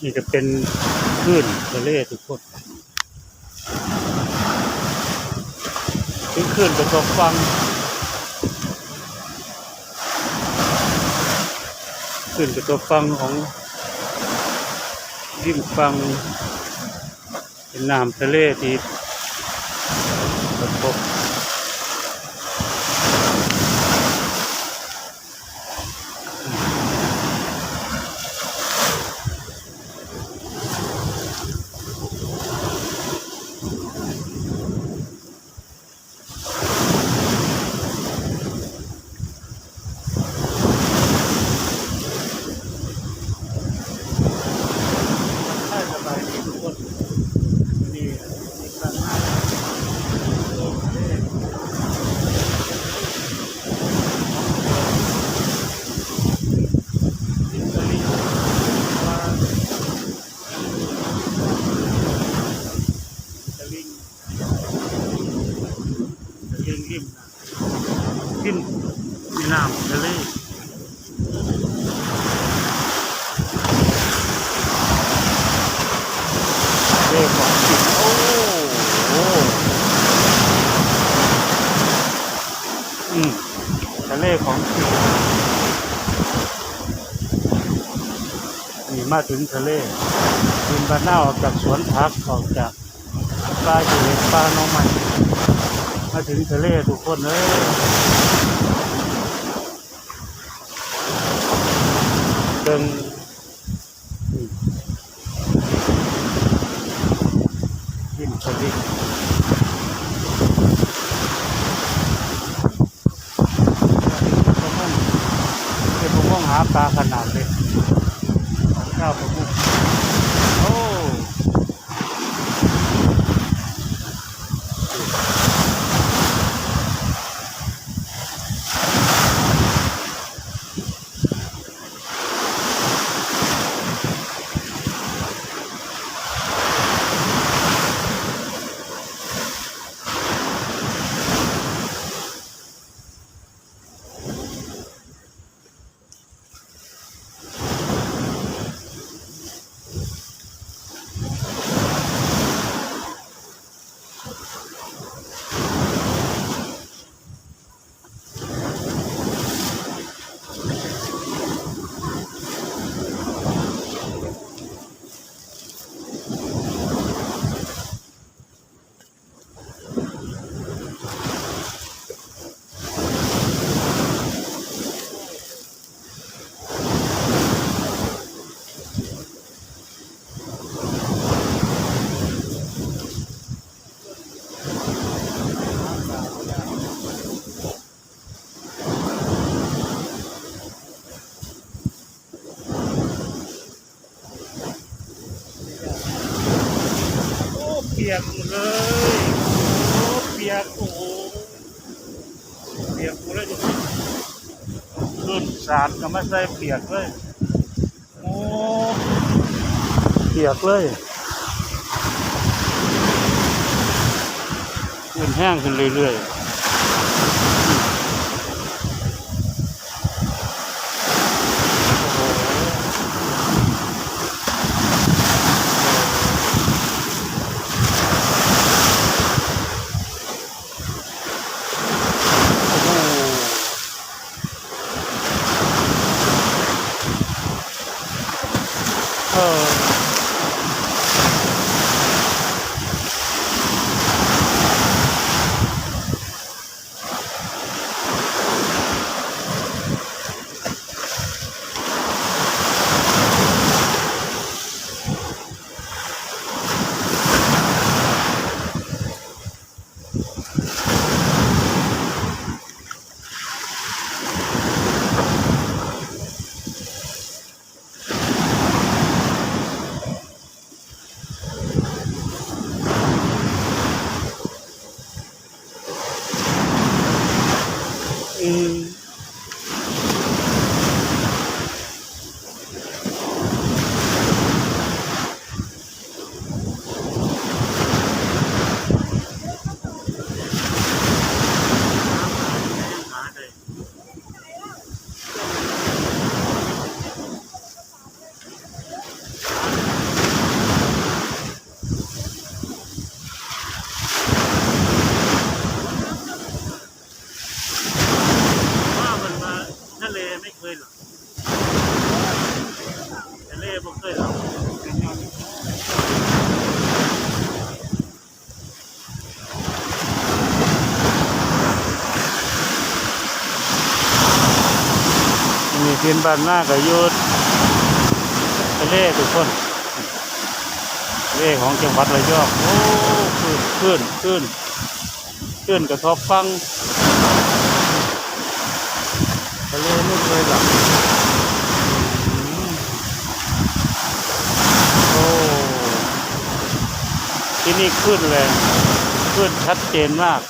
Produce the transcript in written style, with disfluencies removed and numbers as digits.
นี่จะเป็นคลื่นทะเลทุกคนคลื่นกระทบฟังคลื่นกระทบฟังของริมฟังเป็นน้ำทะเลที่กระทบริมน้ำทะเลของจริงโอ้ทะเลของจริงนี่มาถึงทะเลดินบ้านนาวออกจากสวนพักออกจากปลาอยู่ในปลาน้องใหม่มาถึงทะเลทุกคนเลยเดินยิ้มสวัสดีเป็นพวกหาปลาขนาดเล็กข้าวพวกโอ้เปียกเลยโอ้เปียกโอ้เปียกหมดเลยขึ้นสาดก็ไม่ใส่เปียกเลยโอ้เปียกเลยขึ้นแห้งขึ้นเรื่อยๆ ดินบ้านหน้ากับยุดทะเลทุกคนทะเลของจังหวัดระยองโอ้ขึ้นกระทบฟังทะเลไม่เคยหลับโอ้ที่นี่ขึ้นเลยขึ้นชัดเจนมาก